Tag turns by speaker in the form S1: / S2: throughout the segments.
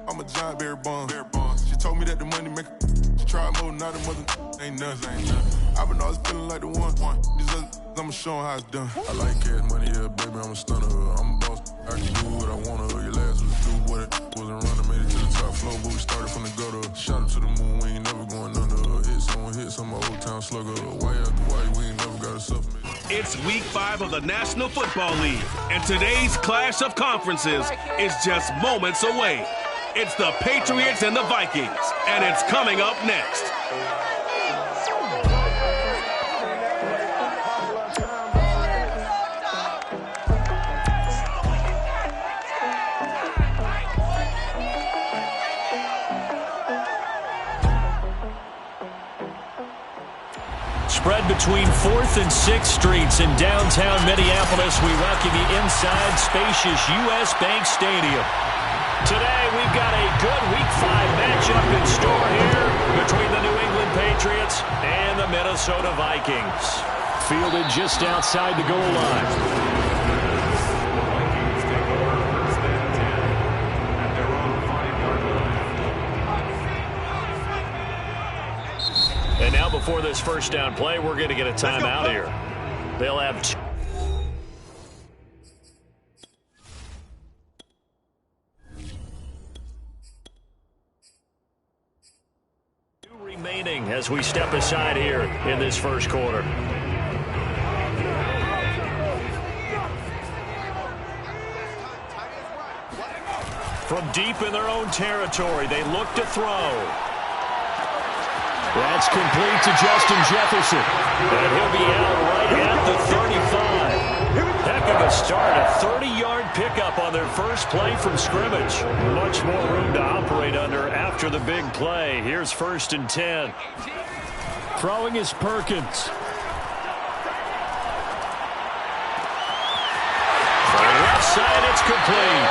S1: I'm a giant berry bond. She told me that the money make she tried more, not a mother ain't nothing. I've been always feeling like the one. These other I'ma show 'em how it's done. I like cash money, yeah, baby, I'm a stunner. I'm a boss, I can do what I wanna. Your last was do what it wasn't running, made it to the top floor, but we started from the gutter. Shout out to the moon, we ain't never going under. Hit some old town slugger. Why after why we ain't never got a supplement.
S2: It's week 5 of the National Football League, and today's clash of conferences is just moments away. It's the Patriots and the Vikings, and it's coming up next.
S3: Spread between 4th and 6th Streets in downtown Minneapolis, we welcome you inside spacious U.S. Bank Stadium. Today, we've got a good Week 5 matchup in store here between the New England Patriots and the Minnesota Vikings. Fielded just outside the goal line. And now before this first down play, we're going to get a timeout here. They'll have two remaining as we step aside here in this first quarter. From deep in their own territory, they look to throw. That's complete to Justin Jefferson. And he'll be out right at the 35. Heck of a start. A 30-yard pickup on their first play from scrimmage. Much more room to operate under after the big play. Here's 1st and 10. Throwing is Perkins. For the left side, it's complete.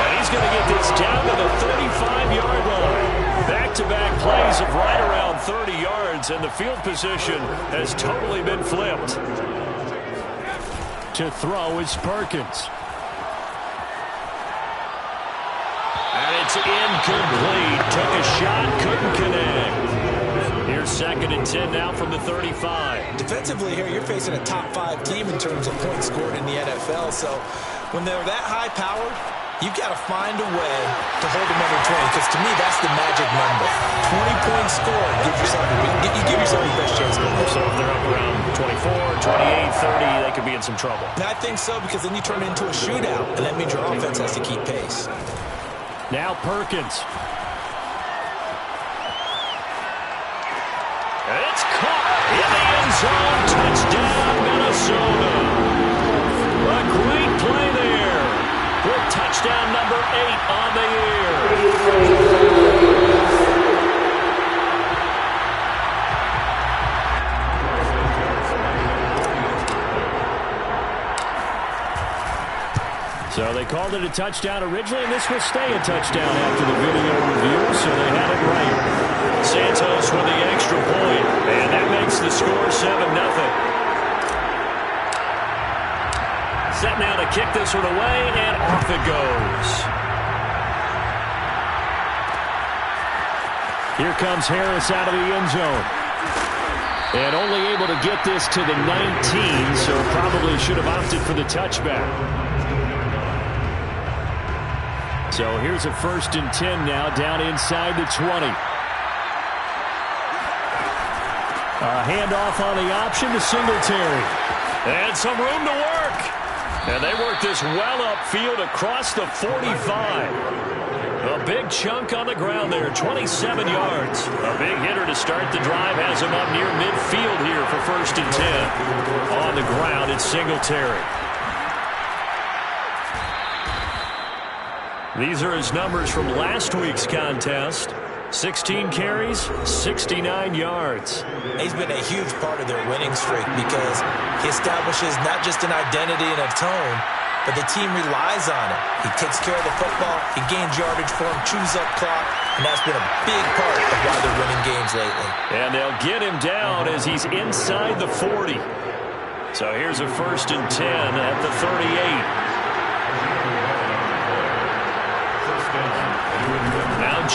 S3: And he's going to get this down to the 35-yard line. Back-to-back plays of right around 30 yards, and the field position has totally been flipped. To throw is Perkins. And it's incomplete. Took a shot, couldn't connect. Here's 2nd and 10 now from the 35.
S4: Defensively here, you're facing a top 5 team in terms of points scored in the NFL, so when they're that high-powered, you've got to find a way to hold them under 20, because to me, that's the magic number. 20 points scored, you give yourself your best chance to win.
S3: So if they're up around 24, 28, 30, they could be in some trouble.
S4: And I think so, because then you turn it into a shootout, and that means your offense has to keep pace.
S3: Now Perkins. And it's caught in the end zone. Touchdown, Minnesota. A great play there. With touchdown number 8 on the year. So they called it a touchdown originally, and this will stay a touchdown after the video review, so they had it right. Santos with the extra point, and that makes the score 7-0. Set now to kick this one away, and off it goes. Here comes Harris out of the end zone. And only able to get this to the 19, so probably should have opted for the touchback. So here's a 1st and 10 now, down inside the 20. A handoff on the option to Singletary. And some room to work. And they work this well upfield across the 45. A big chunk on the ground there, 27 yards. A big hitter to start the drive, has him up near midfield here for 1st and 10. On the ground, it's Singletary. These are his numbers from last week's contest. 16 carries, 69 yards.
S4: He's been a huge part of their winning streak because he establishes not just an identity and a tone, but the team relies on it. He takes care of the football, he gains yardage for him, chews up clock, and that's been a big part of why they're winning games lately.
S3: And they'll get him down as he's inside the 40. So here's a 1st and 10 at the 38.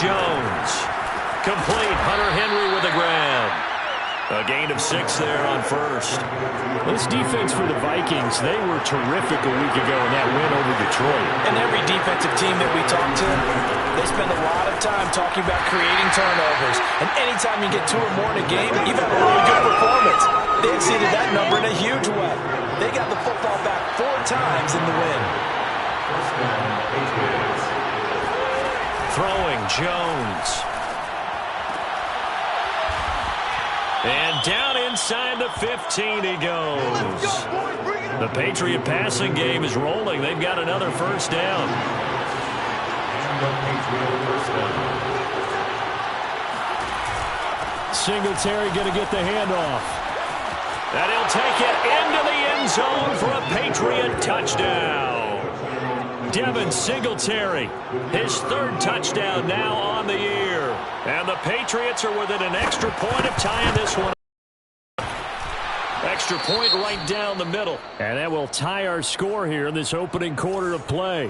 S3: Jones. Complete. Hunter Henry with the grab. A gain of 6 there on first.
S5: This defense for the Vikings, they were terrific a week ago in that win over Detroit.
S4: And every defensive team that we talk to, they spend a lot of time talking about creating turnovers. And anytime you get 2 or more in a game, you've had a really good performance. They exceeded that number in a huge way. They got the football back 4 times in the win.
S3: Throwing Jones. And down inside the 15 he goes. The Patriot passing game is rolling. They've got another first down.
S5: Singletary going to get the handoff.
S3: And he'll take it into the end zone for a Patriot touchdown. Devin Singletary, his 3rd touchdown now on the year. And the Patriots are within an extra point of tying this one. Extra point right down the middle.
S5: And that will tie our score here in this opening quarter of play.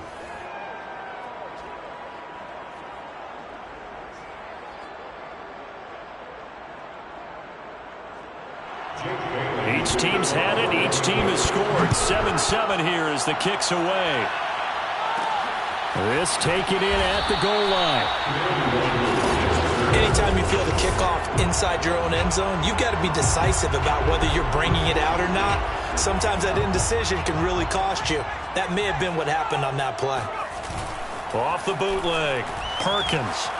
S3: Each team's had it. Each team has scored. 7-7 here as the kick's away.
S5: This taken in at the goal line.
S4: Anytime you feel the kickoff inside your own end zone, you've got to be decisive about whether you're bringing it out or not. Sometimes that indecision can really cost you. That may have been what happened on that play.
S3: Off the bootleg, Perkins.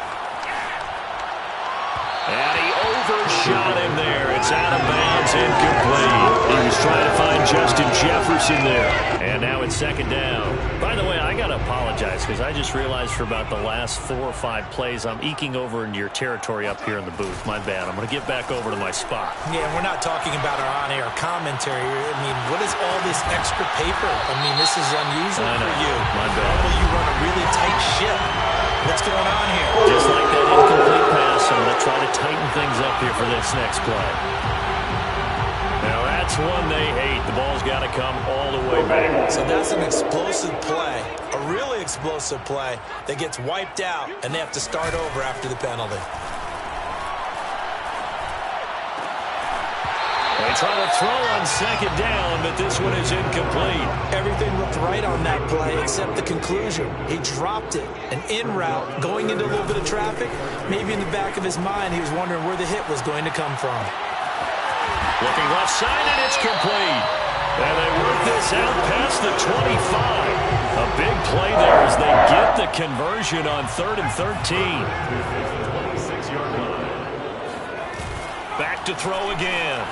S3: And he overshot him there. It's out of bounds, incomplete. He was trying to find Justin Jefferson there. And now it's 2nd down. By the way, I got to apologize because I just realized for about the last 4 or 5 plays, I'm eking over into your territory up here in the booth. My bad. I'm going to get back over to my spot.
S4: Yeah, we're not talking about our on-air commentary. I mean, what is all this extra paper? I mean, this is unusual for you.
S3: My bad.
S4: Normally you run a really tight ship. What's going on here?
S3: Just like that incomplete pass, I'm going to try to tighten things up here for this next play. Now that's one they hate. The ball's got to come all the way back.
S4: So that's an explosive play, a really explosive play that gets wiped out, and they have to start over after the penalty.
S3: They try to throw on 2nd down, but this one is incomplete.
S4: Everything looked right on that play except the conclusion. He dropped it, an in route, going into a little bit of traffic. Maybe in the back of his mind, he was wondering where the hit was going to come from.
S3: Looking left side, and it's complete. And they work this out past the 25. A big play there as they get the conversion on 3rd and 13. Back to throw again.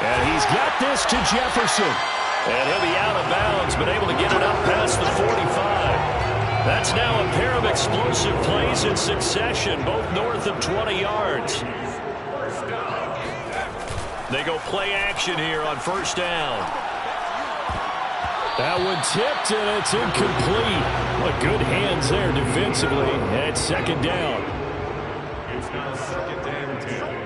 S5: And he's got this to Jefferson.
S3: And he'll be out of bounds, but able to get it up past the 45. That's now a pair of explosive plays in succession, both north of 20 yards. They go play action here on 1st down.
S5: That one tipped, and it's incomplete. What good hands there defensively. And it's 2nd down.
S2: It's now 2nd and 10.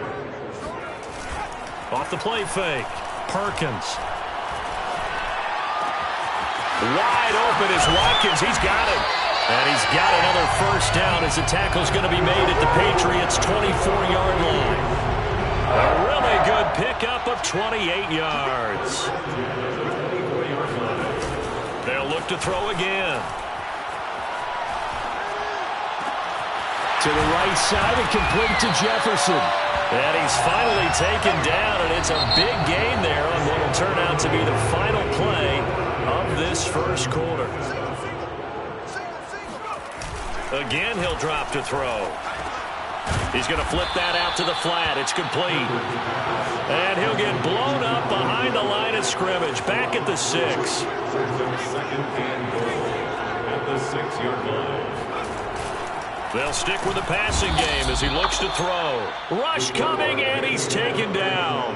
S3: Off the play fake, Perkins. Wide open is Watkins. He's got it. And he's got another first down as the tackle's going to be made at the Patriots' 24-yard line. A really good pickup of 28 yards. They'll look to throw again.
S5: To the right side and complete to Jefferson.
S3: And he's finally taken down, and it's a big gain there on what will turn out to be the final play of this first quarter. Again, he'll drop to throw. He's going to flip that out to the flat. It's complete. And he'll get blown up behind the line of scrimmage, back at the 6.
S2: 2nd and goal at the 6-yard line.
S3: They'll stick with the passing game as he looks to throw. Rush coming, and he's taken down.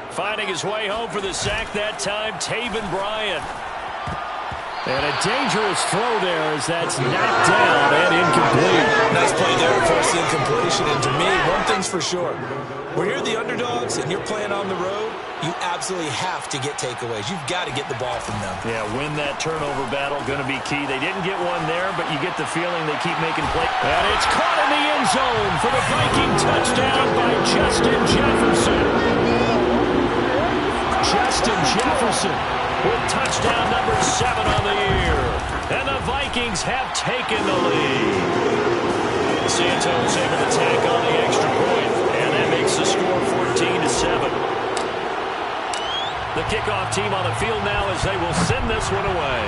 S3: Finding his way home for the sack that time, Taven Bryan.
S5: And a dangerous throw there as that's knocked down and incomplete.
S4: Nice play there, first incompletion. And to me, one thing's for sure. When you're the underdogs and you're playing on the road, you absolutely have to get takeaways. You've got to get the ball from them.
S3: Yeah, win that turnover battle, going to be key. They didn't get one there, but you get the feeling they keep making plays.
S5: And it's caught in the end zone for the Viking touchdown by Justin Jefferson. Justin Jefferson with touchdown number 7 on the year. And the Vikings have taken the lead. Santos able to tack on the extra point, and that makes the score 14-7. The kickoff team on the field now as they will send this one away.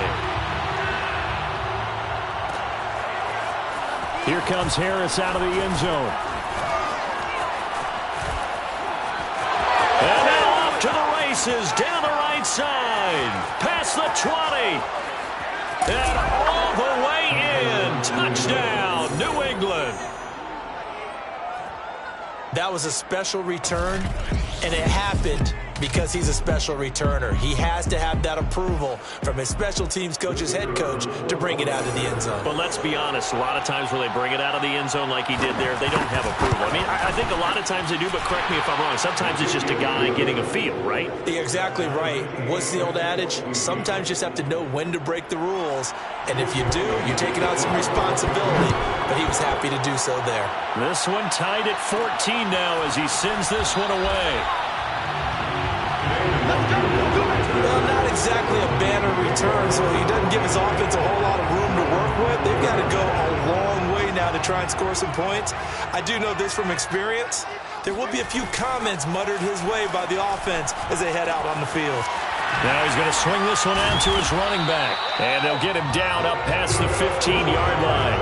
S5: Here comes Harris out of the end zone. And now off to the races down the right side. Past the 20. And all the way in. Touchdown, New England.
S4: That was a special return, and it happened because he's a special returner. He has to have that approval from his special teams coach's head coach to bring it out of the end zone.
S3: But let's be honest, a lot of times where they bring it out of the end zone like he did there, they don't have approval. I mean, I think a lot of times they do, but correct me if I'm wrong. Sometimes it's just a guy getting a feel, right?
S4: You're exactly right. What's the old adage? Sometimes you just have to know when to break the rules. And if you do, you're taking on some responsibility. But he was happy to do so there.
S3: This one tied at 14 now as he sends this one away.
S4: Well, not exactly a banner return, so he doesn't give his offense a whole lot of room to work with. They've got to go a long way now to try and score some points. I do know this from experience. There will be a few comments muttered his way by the offense as they head out on the field.
S3: Now he's going to swing this one out to his running back. And they'll get him down up past the 15-yard line.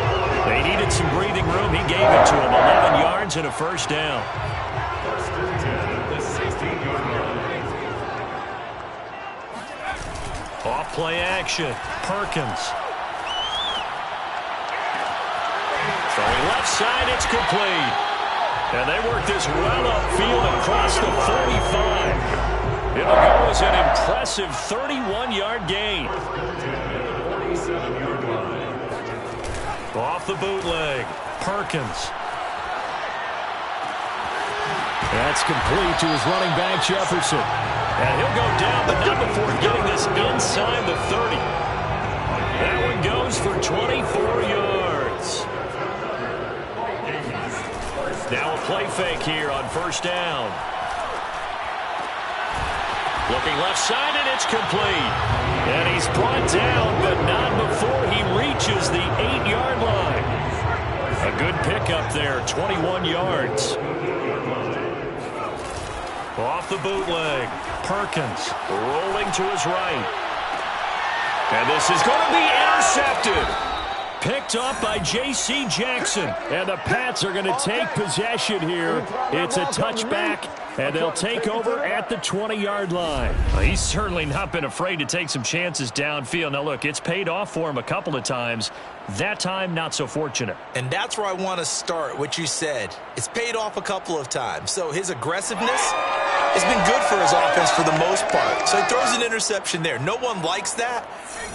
S3: They needed some breathing room. He gave it to him. 11 yards and a first down. Off play action. Perkins. Throwing left side, it's complete. And they work this well upfield across the 45. It'll go as an impressive 31-yard gain. Off the bootleg. Perkins.
S5: That's complete to his running back, Jefferson.
S3: And he'll go down, but not before getting this inside the 30. That one goes for 24 yards. Now a play fake here on first down. Looking left side, and it's complete. And he's brought down, but not before he reaches the 8-yard line. A good pickup there, 21 yards. Off the bootleg. Perkins rolling to his right. And this is going to be intercepted.
S5: Picked up by J.C. Jackson. And the Pats are going to take possession here. It's a touchback, and they'll take over at the 20-yard line.
S3: Well, he's certainly not been afraid to take some chances downfield. Now, look, it's paid off for him a couple of times. That time, not so fortunate.
S4: And that's where I want to start, what you said. It's paid off a couple of times. So his aggressiveness has been good for his offense for the most part. So he throws an interception there. No one likes that,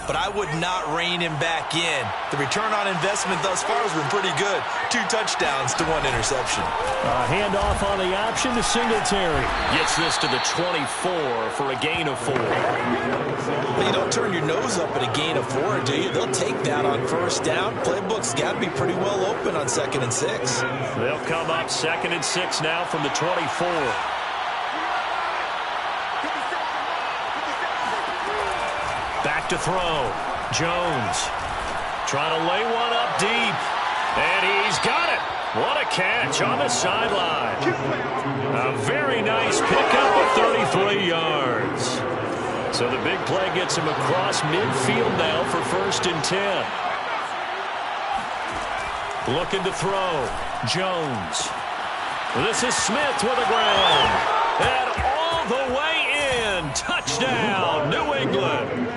S4: but I would not rein him back in. The return on investment thus far has been pretty good. 2 touchdowns to 1 interception.
S5: A handoff on the option to Singletary.
S3: Gets this to the 24 for a gain of 4.
S4: Well, you don't turn your nose up at a gain of 4, do you? They'll take that on first down. Playbook's got to be pretty well open on 2nd and 6.
S3: They'll come up 2nd and 6 now from the 24. Back to throw. Jones trying to lay one up deep. And he's got it. What a catch on the sideline. A very nice pickup of 33 yards. So the big play gets him across midfield now for 1st and 10. Looking to throw. Jones. This is Smith with the ground. And all the way in. Touchdown, New England.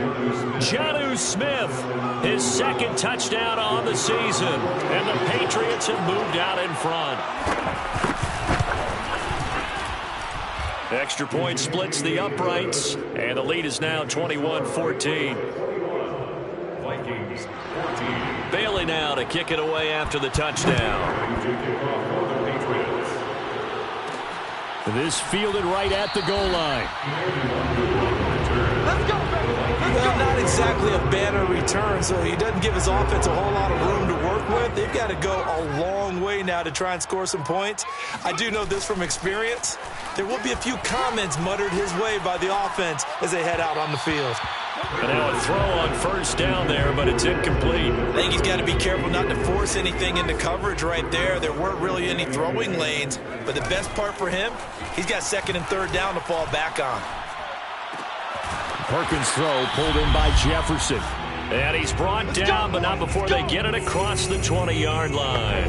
S3: Jonnu Smith, his 2nd touchdown on the season. And the Patriots have moved out in front. Extra point splits the uprights. And the lead is now 21-14. Bailey now to kick it away after the touchdown. This fielded right at the goal line.
S4: Let's go, baby. Well, not exactly a banner return, so he doesn't give his offense a whole lot of room to work with. They've got to go a long way now to try and score some points. I do know this from experience. There will be a few comments muttered his way by the offense as they head out on the field.
S3: And now a throw on first down there, but it's incomplete.
S4: I think he's got to be careful not to force anything into coverage right there. There weren't really any throwing lanes, but the best part for him, he's got second and third down to fall back on.
S3: Perkins' throw pulled in by Jefferson. And he's brought down, but not before they get it across the 20-yard line.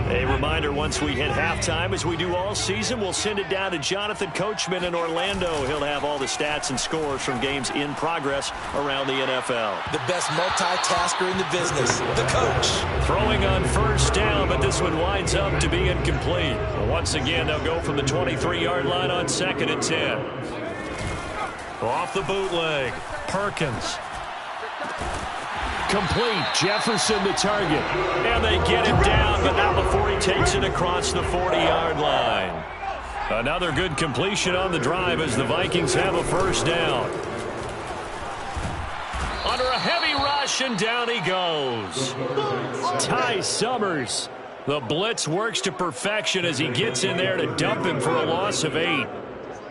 S3: A reminder, once we hit halftime, as we do all season, we'll send it down to Jonathan Coachman in Orlando. He'll have all the stats and scores from games in progress around the NFL.
S4: The best multitasker in the business, the coach.
S3: Throwing on first down, but this one winds up to be incomplete. Once again, they'll go from the 23-yard line on 2nd and 10. Off the bootleg, Perkins. Complete, Jefferson the target. And they get him down, but not before he takes it across the 40-yard line. Another good completion on the drive as the Vikings have a first down. Under a heavy rush, and down he goes. Ty Summers. The blitz works to perfection as he gets in there to dump him for a loss of 8.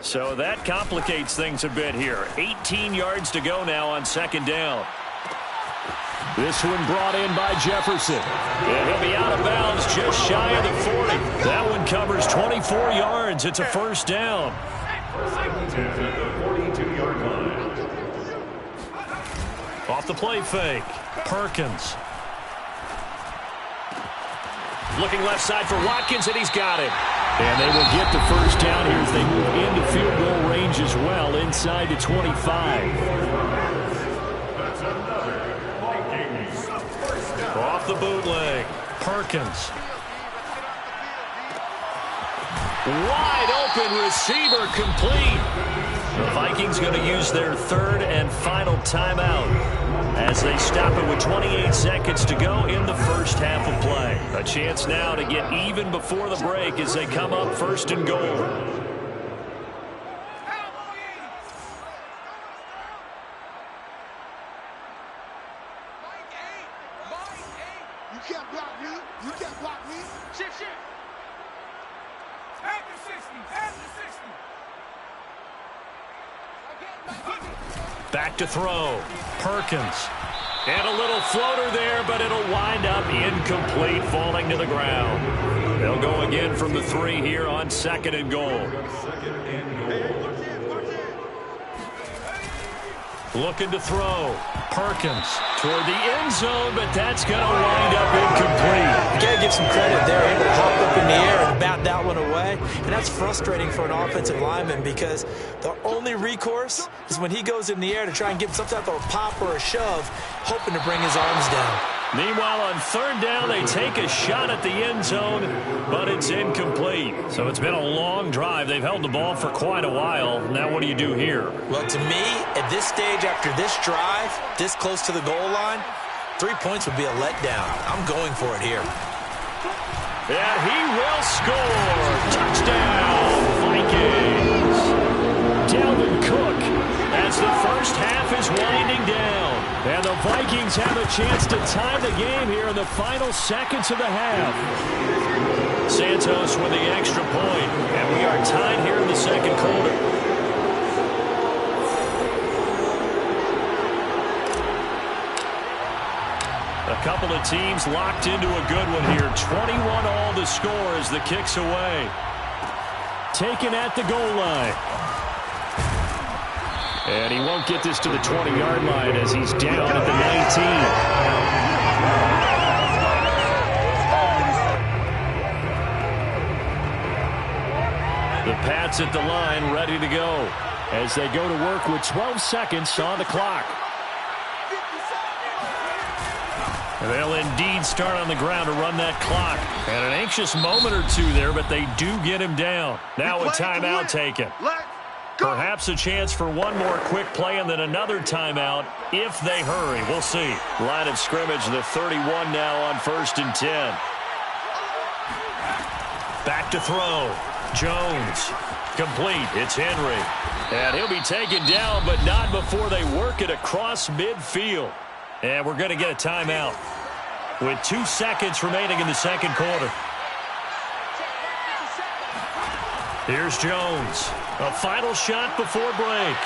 S3: So that complicates things a bit here. 18 yards to go now on 2nd down. This one brought in by Jefferson. And he'll be out of bounds just shy of the 40. That one covers 24 yards. It's a first down. Off the play fake. Perkins. Looking left side for Watkins, and he's got it. And they will get the first down here as they move into field goal range as well, inside the 25. Off the bootleg, Perkins. Wide open receiver complete. The Vikings going to use their third and final timeout as they stop it with 28 seconds to go in the first half of play. A chance now to get even before the break as they come up 1st and goal. Back to throw. Perkins. And a little floater there, but it'll wind up incomplete, falling to the ground. They'll go again from the 3 here on 2nd and goal. Looking to throw. Perkins toward the end zone, but that's going to wind up incomplete.
S4: You got to give some credit there, able to hop up in the air and bat that one away. And that's frustrating for an offensive lineman because the only recourse is when he goes in the air to try and get some type of a pop or a shove, hoping to bring his arms down.
S3: Meanwhile, on 3rd down, they take a shot at the end zone, but it's incomplete. So it's been a long drive. They've held the ball for quite a while. Now what do you do here?
S4: Well, to me, at this stage after this drive, this close to the goal line, 3 points would be a letdown. I'm going for it here.
S3: And he will score. Touchdown, Vikings. Dalvin Cook as the first half is winding down. And the Vikings have a chance to tie the game here in the final seconds of the half. Santos with the extra point. And we are tied here in the 2nd quarter. A couple of teams locked into a good one here. 21 all to score as the kick's away. Taken at the goal line. And he won't get this to the 20-yard line as he's down at the 19. The Pats at the line ready to go as they go to work with 12 seconds on the clock. And they'll indeed start on the ground to run that clock. And an anxious moment or two there, but they do get him down. Now a timeout taken. Perhaps a chance for one more quick play and then another timeout if they hurry. We'll see. Line of scrimmage, the 31 now on 1st and 10. Back to throw. Jones. Complete. It's Henry. And he'll be taken down, but not before they work it across midfield. And we're going to get a timeout with 2 seconds remaining in the second quarter. Here's Jones. A final shot before break.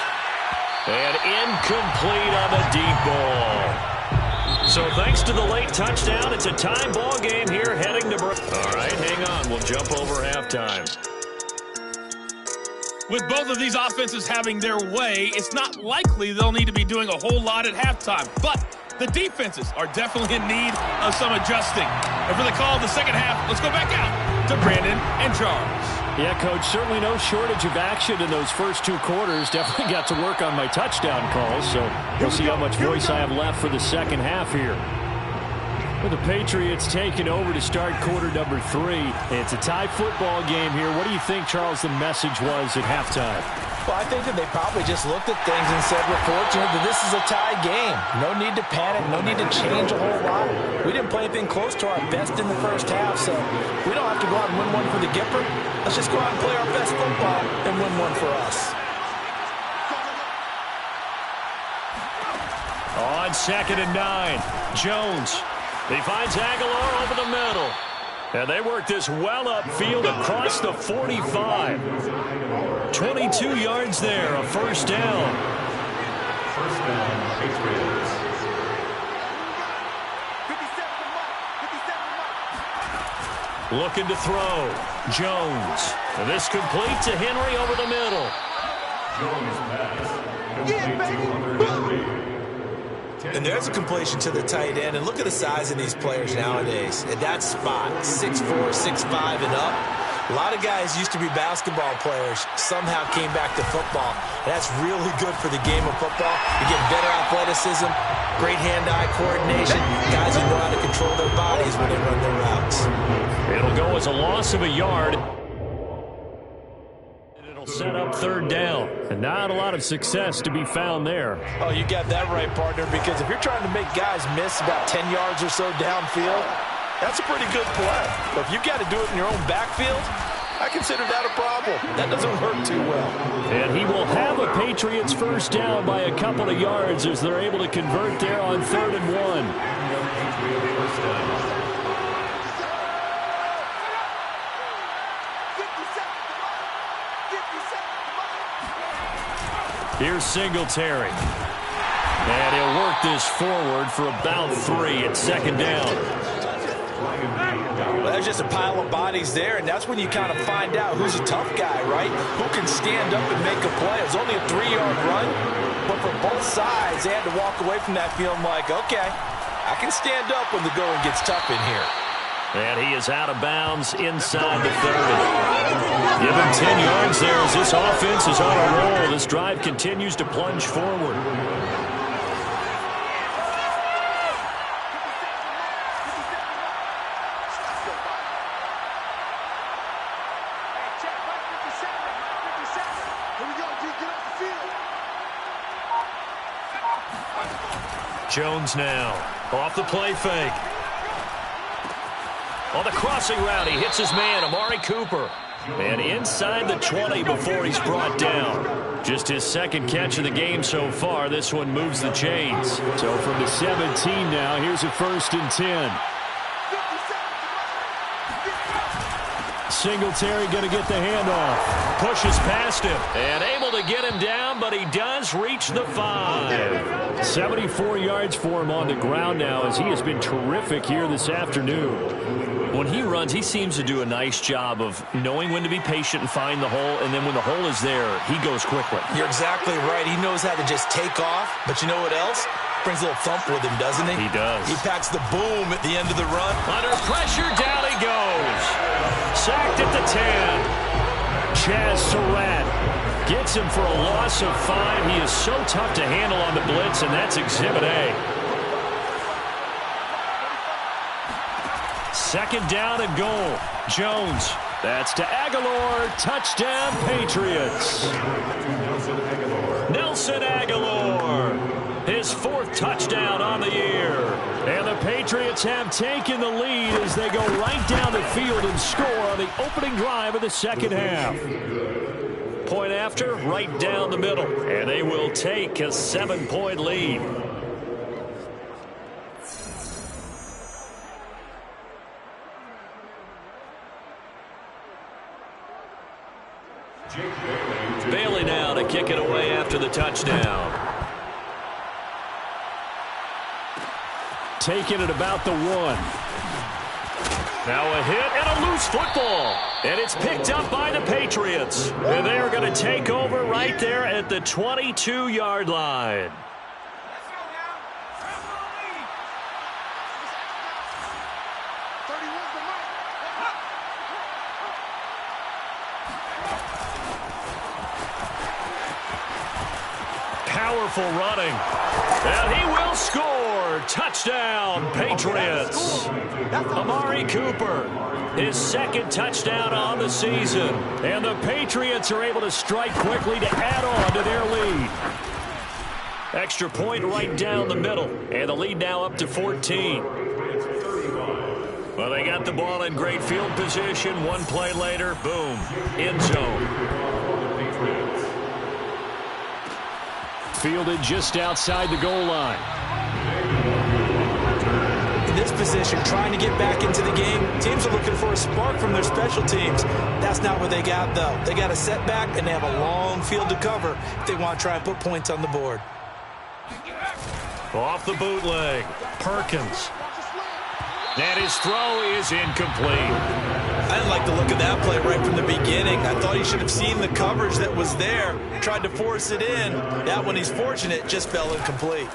S3: And incomplete on the deep ball. So thanks to the late touchdown, it's a time ball game here heading to break. All right, hang on. We'll jump over halftime.
S6: With both of these offenses having their way, it's not likely they'll need to be doing a whole lot at halftime. But the defenses are definitely in need of some adjusting. And for the call of the second half, let's go back out to Brandon and Charles.
S3: Yeah, Coach, certainly no shortage of action in those first 2 quarters. Definitely got to work on my touchdown calls, so we'll see how much voice I have left for the second half here. With the Patriots taking over to start quarter number 3. It's a tie football game here. What do you think, Charles, the message was at halftime?
S4: Well, I think that they probably just looked at things and said, we're fortunate that this is a tie game. No need to panic. No need to change a whole lot. We didn't play anything close to our best in the first half, so we don't have to go out and win one for the Gipper. Let's just go out and play our best football and win one for us.
S3: On 2nd and 9, Jones. He finds Aguilar over the middle. And they work this well upfield across the 45. 22 yards there, a first down.
S1: First down, Patriots.
S3: Looking to throw. Jones. And this complete to Henry over the middle.
S1: Jones pass. Complete to
S4: And there's a completion to the tight end. And look at the size of these players nowadays. At that spot, 6'4", 6'5", and up. A lot of guys used to be basketball players, somehow came back to football. And that's really good for the game of football. You get better athleticism, great hand-eye coordination. Guys who know how to control their bodies when they run their routes.
S3: It'll go as a loss of a yard. Set up 3rd down. And not a lot of success to be found there.
S4: Oh, you got that right, partner, because if you're trying to make guys miss about 10 yards or so downfield, that's a pretty good play. But if you've got to do it in your own backfield, I consider that a problem. That doesn't work too well.
S3: And he will have a Patriots first down by a couple of yards as they're able to convert there on 3rd and 1. Here's Singletary. And he'll work this forward for about 3 at 2nd down.
S4: Well, there's just a pile of bodies there, and that's when you kind of find out who's a tough guy, right? Who can stand up and make a play. It was only a 3-yard run, but for both sides, they had to walk away from that feeling like, okay, I can stand up when the going gets tough in here.
S3: And he is out of bounds inside the 30. Give him 10 yards there as this offense is on a roll. This drive continues to plunge forward. Jones now off the play fake. On the crossing route, he hits his man, Amari Cooper. And inside the 20 before he's brought down. Just his 2nd catch of the game so far. This one moves the chains. So from the 17 now, here's a 1st and 10. Singletary going to get the handoff. Pushes past him. And able to get him down, but he does reach the 5. 74 yards for him on the ground now as he has been terrific here this afternoon. When he runs, he seems to do a nice job of knowing when to be patient and find the hole, and then when the hole is there, he goes quickly.
S4: You're exactly right. He knows how to just take off, but you know what else? Brings a little thump with him, doesn't he?
S3: He does.
S4: He packs the boom at the end of the run.
S3: Under pressure, down he goes. Sacked at the 10. Chaz Surratt gets him for a loss of 5. He is so tough to handle on the blitz, and that's Exhibit A. 2nd down and goal. Jones. That's to Aguilar. Touchdown, Patriots. Nelson Aguilar. His 4th touchdown on the year. And the Patriots Patriots have taken the lead as they go right down the field and score on the opening drive of the second half. Point after, right down the middle. And they will take a 7-point lead. Bailey now to kick it away after the touchdown. Taking it about the 1. Now a hit and a loose football. And it's picked up by the Patriots. And they are going to take over right there at the 22-yard line. Powerful running. And he will score. Touchdown, Patriots. Amari Cooper, his second touchdown on the season. And the Patriots are able to strike quickly to add on to their lead. Extra point right down the middle. And the lead now up to 14. Well, they got the ball in great field position. One play later, boom, end zone. Fielded just outside the goal line.
S4: In this position, trying to get back into the game, teams are looking for a spark from their special teams. That's not what they got, though. They got a setback, and they have a long field to cover if they want to try and put points on the board.
S3: Off the bootleg, Perkins. And his throw is incomplete.
S4: I didn't like the look of that play right from the beginning. I thought he should have seen the coverage that was there, tried to force it in. That one, he's fortunate, just fell incomplete.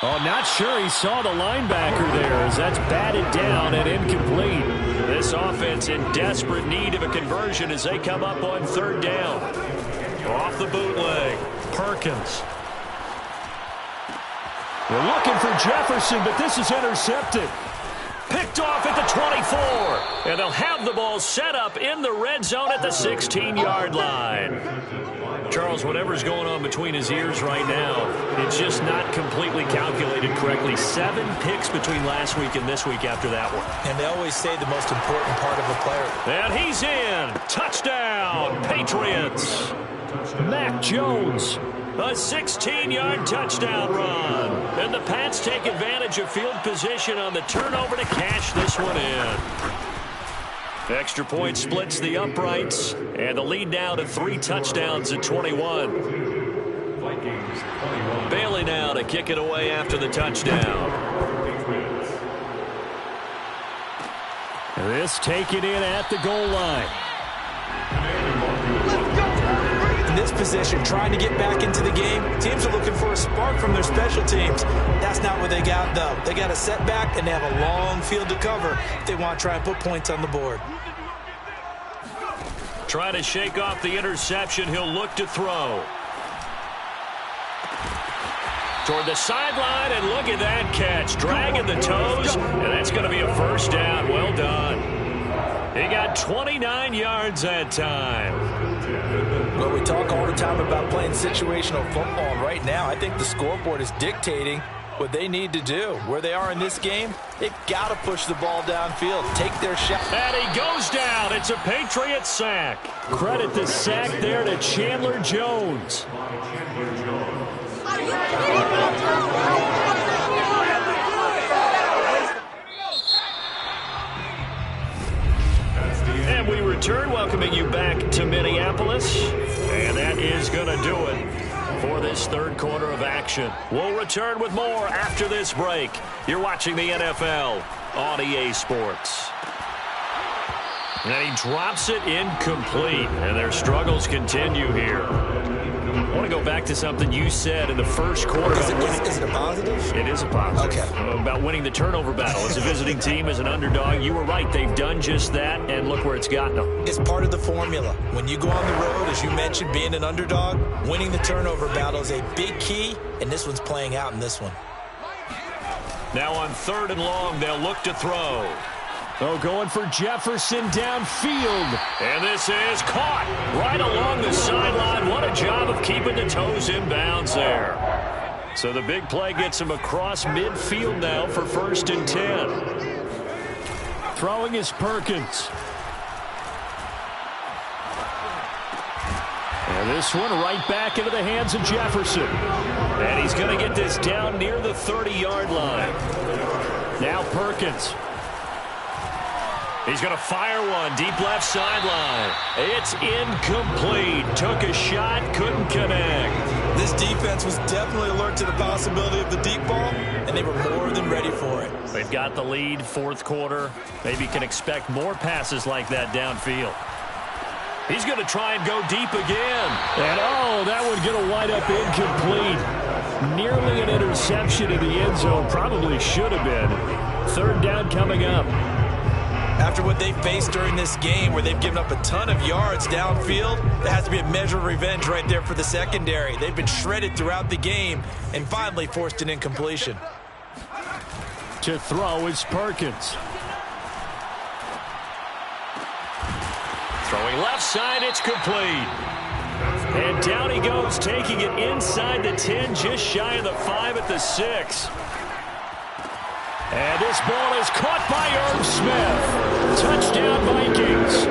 S3: Oh, not sure he saw the linebacker there as that's batted down and incomplete. This offense in desperate need of a conversion as they come up on third down. Off the bootleg, Perkins. We're looking for Jefferson, but this is intercepted. Picked off at the 24. And they'll have the ball set up in the red zone at the 16-yard line. Charles, whatever's going on between his ears right now, it's just not completely calculated correctly. 7 picks between last week and this week after that one.
S4: And they always say the most important part of a player.
S3: And he's in. Touchdown, Patriots. Mac Jones. A 16-yard touchdown run. And the Pats take advantage of field position on the turnover to cash this one in. Extra point splits the uprights. And the lead now to 3 touchdowns at 21. Bailey now to kick it away after the touchdown. This taken in at the goal line.
S4: In this position, trying to get back into the game, teams are looking for a spark from their special teams. That's not what they got, though. They got a setback, and they have a long field to cover if they want to try and put points on the board.
S3: Trying to shake off the interception. He'll look to throw. Toward the sideline, and look at that catch. Dragging the toes, and that's going to be a first down. Well done. He got 29 yards that time.
S4: Well, we talk all the time about playing situational football. Right now, I think the scoreboard is dictating what they need to do. Where they are in this game, they've got to push the ball downfield, take their shot.
S3: And he goes down. It's a Patriot sack. Credit the sack there to Chandler Jones. And we return, welcoming you back to Minneapolis. And that is going to do it for this third quarter of action. We'll return with more after this break. You're watching the NFL on EA Sports. And he drops it incomplete. And their struggles continue here. I want to go back to something you said in the first quarter.
S4: Is it a positive?
S3: It is a positive.
S4: Okay.
S3: About winning the turnover battle. As a visiting team, as an underdog, you were right. They've done just that, and look where it's gotten them.
S4: It's part of the formula. When you go on the road, as you mentioned, being an underdog, winning the turnover battle is a big key, and this one's playing out in this one.
S3: Now on 3rd and long, they'll look to throw. Oh, going for Jefferson downfield. And this is caught right along the sideline. What a job of keeping the toes in bounds there. So the big play gets him across midfield now for 1st and 10. Throwing is Perkins. And this one right back into the hands of Jefferson. And he's going to get this down near the 30-yard line. Now Perkins. He's going to fire one deep left sideline. It's incomplete. Took a shot, couldn't connect.
S4: This defense was definitely alert to the possibility of the deep ball, and they were more than ready for it.
S3: They've got the lead, 4th quarter. Maybe can expect more passes like that downfield. He's going to try and go deep again. And, oh, that one going to wind up incomplete. Nearly an interception in the end zone. Probably should have been. 3rd down coming up.
S4: After what they faced during this game where they've given up a ton of yards downfield, there has to be a measure of revenge right there for the secondary. They've been shredded throughout the game and finally forced an incompletion.
S3: To throw is Perkins. Throwing left side, it's complete. And down he goes, taking it inside the 10, just shy of the 5 at the 6. And this ball is caught by Irv Smith. Touchdown, Vikings.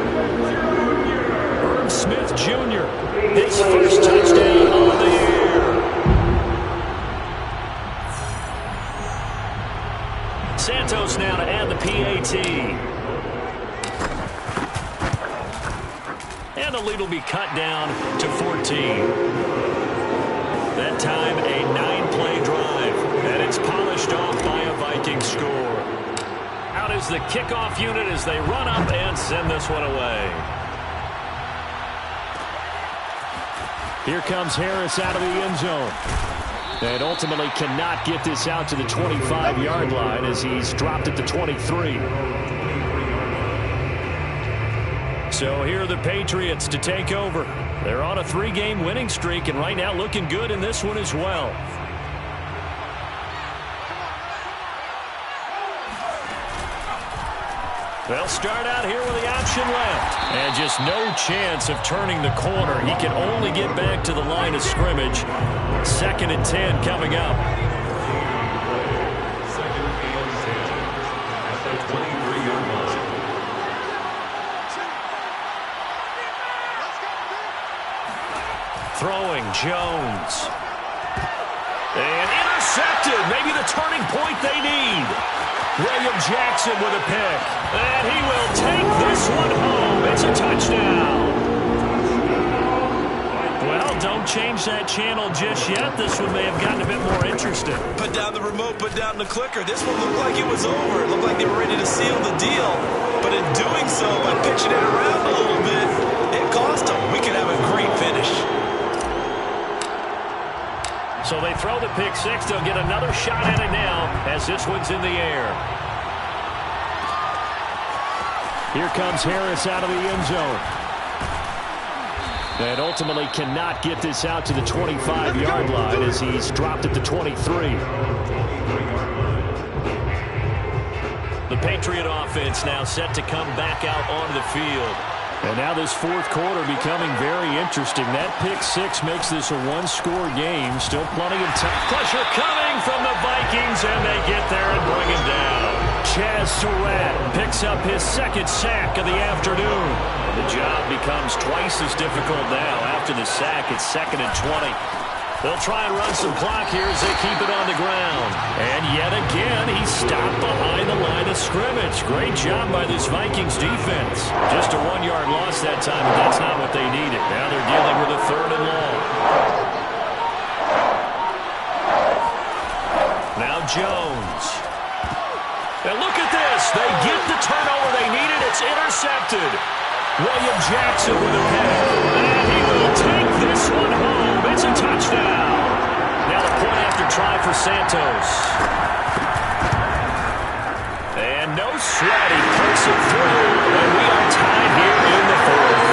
S3: Irv Smith Jr., his first touchdown of the year. Santos now to add the PAT. And the lead will be cut down to 14. That time, a 9-play drive. And it's polished off by a Viking score. Out is the kickoff unit as they run up and send this one away. Here comes Harris out of the end zone. And ultimately cannot get this out to the 25-yard line as he's dropped at the 23. So here are the Patriots to take over. They're on a 3-game winning streak and right now looking good in this one as well. They'll start out here with the option left. And just no chance of turning the corner. He can only get back to the line of scrimmage. 2nd and 10 coming up. Throwing Jones. And intercepted. Maybe the turning point they need. William Jackson with a pick. And he will take this one home. It's a touchdown. Well, don't change that channel just yet. This one may have gotten a bit more interesting.
S4: Put down the remote, put down the clicker. This one looked like it was over. It looked like they were ready to seal the deal. But in doing so, by pitching it around a little bit, it cost them. We could have a great finish.
S3: So they throw the pick 6. They'll get another shot at it now as this one's in the air. Here comes Harris out of the end zone. And ultimately cannot get this out to the 25-yard line as he's dropped at the 23. The Patriot offense now set to come back out onto the field. And now this 4th quarter becoming very interesting. That pick 6 makes this a 1-score game. Still plenty of time. Pressure coming from the Vikings, and they get there and bring him down. Chaz Surratt picks up his 2nd sack of the afternoon. The job becomes twice as difficult now. After the sack, it's 2nd and 20. They'll try and run some clock here as they keep it on the ground. And yet again, he's stopped behind the line of scrimmage. Great job by this Vikings defense. Just a 1-yard loss that time, but that's not what they needed. Now they're dealing with a 3rd and long. Now Jones. And look at this. They get the turnover they needed. It's intercepted. William Jackson with a pick. And he will take this one home. It's a touchdown. Now the point after try for Santos. And no sweat. He puts it through. And we are tied here in the 4th.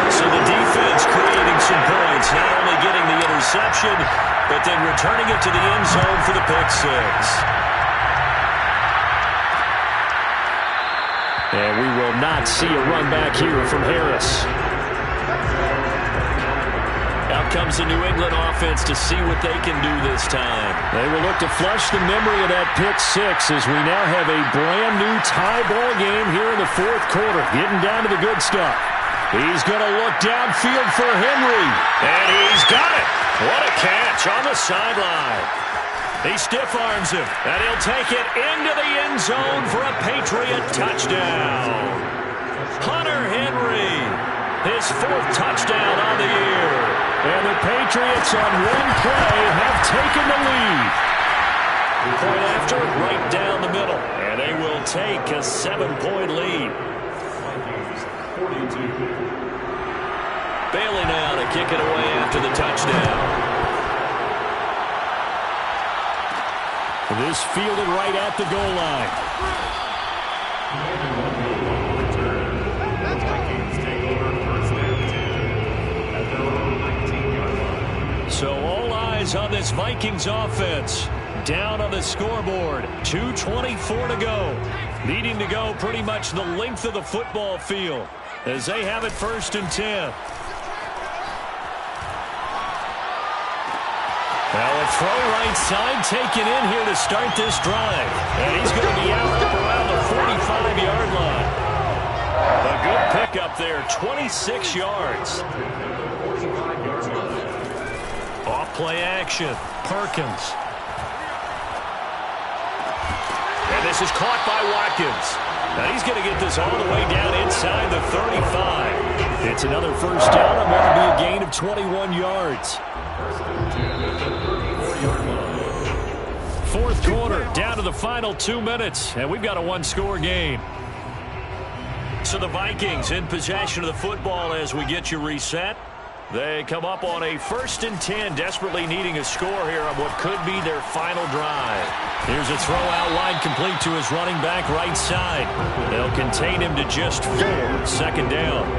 S3: So the defense creating some points. Not only getting the interception, but then returning it to the end zone for the pick 6. And we will not see a run back here from Harris. Now comes the New England offense to see what they can do this time. They will look to flush the memory of that pick six as we now have a brand-new tie ball game here in the fourth quarter. Getting down to the good stuff. He's going to look downfield for Henry. And he's got it. What a catch on the sideline. He stiff-arms him, and he'll take it into the end zone for a Patriot touchdown. Hunter Henry, his fourth touchdown on the year. And the Patriots on one play have taken the lead. Point after, right down the middle. And they will take a 7-point lead. Bailey now to kick it away after the touchdown. This fielded right at the goal line. So all eyes on this Vikings offense. Down on the scoreboard. 2:24 to go. Needing to go pretty much the length of the football field as they have it 1st and 10. Now a throw right side taken in here to start this drive. And he's going to be out up around the 45-yard line. A good pickup there, 26 yards. Off play action, Perkins. And this is caught by Watkins. Now he's going to get this all the way down inside the 35. It's another first down, and will be a gain of 21 yards. Fourth quarter, down to the final 2 minutes, and we've got a one-score game. So the Vikings in possession of the football as we get you reset. They come up on a 1st and 10, desperately needing a score here on what could be their final drive. Here's a throw out wide, complete to his running back right side. They'll contain him to just 4, 2nd down.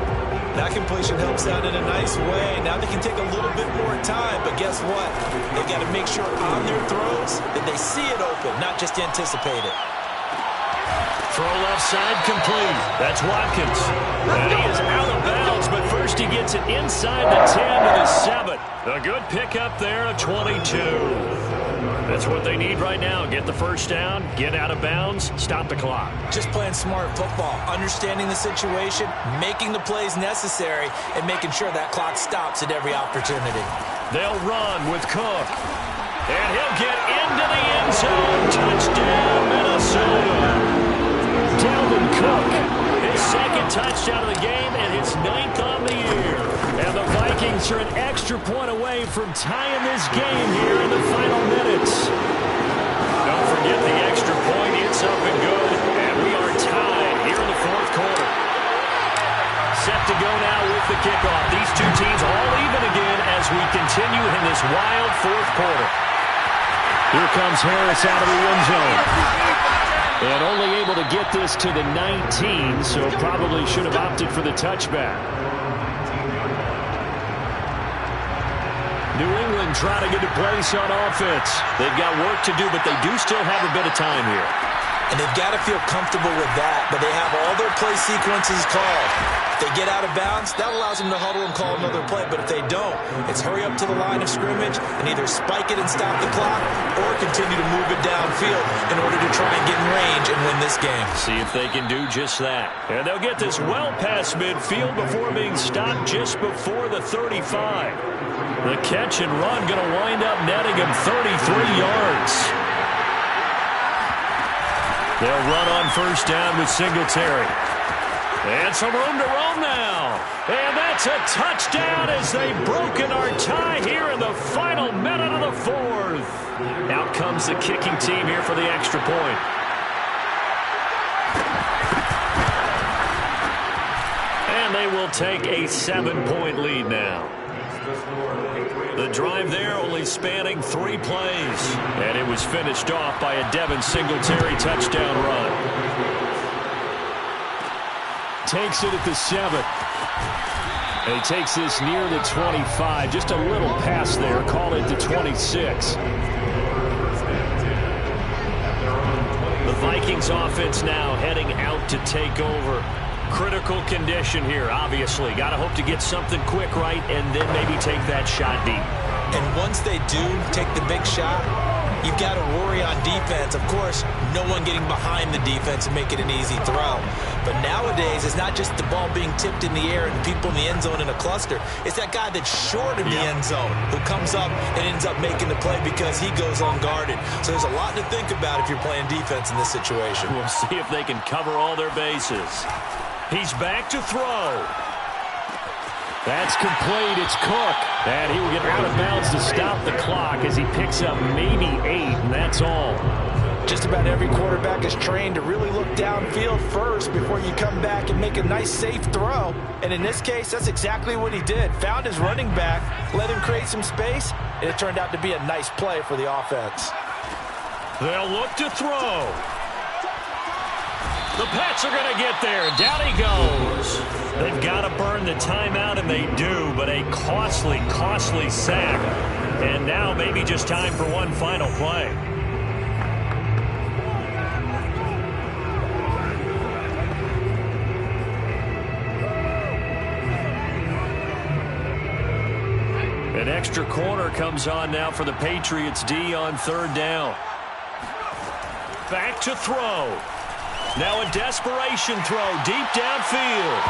S4: That completion helps out in a nice way. Now they can take a little bit more time, but guess what? They've got to make sure on their throws that they see it open, not just anticipate it.
S3: Throw left side complete. That's Watkins. And he is out of bounds, but first he gets it inside the 10 to the 7. A good pickup there, a 22. That's what they need right now. Get the first down, get out of bounds, stop the clock.
S4: Just playing smart football, understanding the situation, making the plays necessary, and making sure that clock stops at every opportunity.
S3: They'll run with Cook. And he'll get into the end zone. Touchdown, Minnesota. Dalvin Cook, his 2nd touchdown of the game and his 9th on the year. And the Vikings are an extra point away from tying this game here in the final minutes. Don't forget the extra point. It's up and good. And we are tied here in the fourth quarter. Set to go now with the kickoff. These two teams all even again as we continue in this wild fourth quarter.
S5: Here comes Harris out of the end zone. And only able to get this to the 19, so probably should have opted for the touchback. New England trying to get a place on offense. They've got work to do, but they do still have a bit of time here.
S4: And they've got to feel comfortable with that, but they have all their play sequences called. If they get out of bounds, that allows them to huddle and call another play. But if they don't, it's hurry up to the line of scrimmage and either spike it and stop the clock or continue to move it downfield in order to try and get in range and win this game.
S3: See if they can do just that. And they'll get this well past midfield before being stopped just before the 35. The catch and run going to wind up netting him 33 yards. They'll run on first down with Singletary. And some room to roam now. And that's a touchdown as they've broken our tie here in the final minute of the fourth. Out comes the kicking team here for the extra point. And they will take a 7-point lead now. The drive there only spanning 3 plays. And it was finished off by a Devin Singletary touchdown run.
S5: Takes it at the 7. And he takes this near the 25. Just a little pass there. Call it the 26.
S3: The Vikings offense now heading out to take over. critical condition here, obviously. Got to hope to get something quick right and then maybe take that shot deep.
S4: And once they do take the big shot, you've got to worry on defense. Of course, no one getting behind the defense and make it an easy throw. But nowadays, it's not just the ball being tipped in the air and people in the end zone in a cluster. It's that guy that's short in the end zone who comes up and ends up making the play because he goes unguarded. So there's a lot to think about if you're playing defense in this situation.
S3: We'll see if they can cover all their bases. He's back to throw. That's complete. It's Cook. And he will get out of bounds to stop the clock as he picks up maybe 8, and that's all.
S4: Just about every quarterback is trained to really look downfield first before you come back and make a nice, safe throw. And in this case, that's exactly what he did. Found his running back, let him create some space, and it turned out to be a nice play for the offense.
S3: They'll look to throw. The Pats are going to get there. Down he goes. They've got to burn the timeout, and they do, but a costly, costly sack. And now maybe just time for one final play. An extra corner comes on now for the Patriots D on 3rd down. Back to throw. Now a desperation throw deep downfield.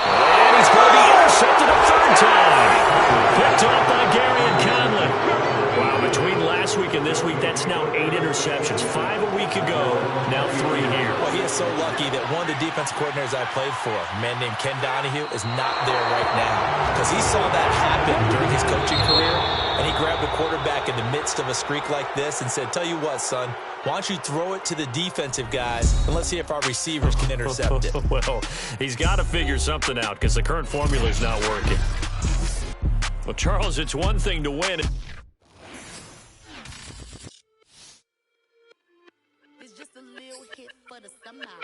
S3: And he's going to be intercepted a 3rd time. Picked up by Gary and Conlon. Wow, between last week and this week, that's now 8 interceptions. 5 a week ago, now 3 here.
S4: Well, he is so lucky that one of the defense coordinators I played for, a man named Ken Donahue, is not there right now. Because he saw that happen during his coaching career, and he grabbed a quarterback in the midst of a streak like this and said, tell you what, son, why don't you throw it to the defensive guys, and let's see if our receivers can intercept it.
S3: Well, he's got to figure something out because the current formula is not working. Well, Charles, it's one thing to win.
S7: It's just a little hit for the summer.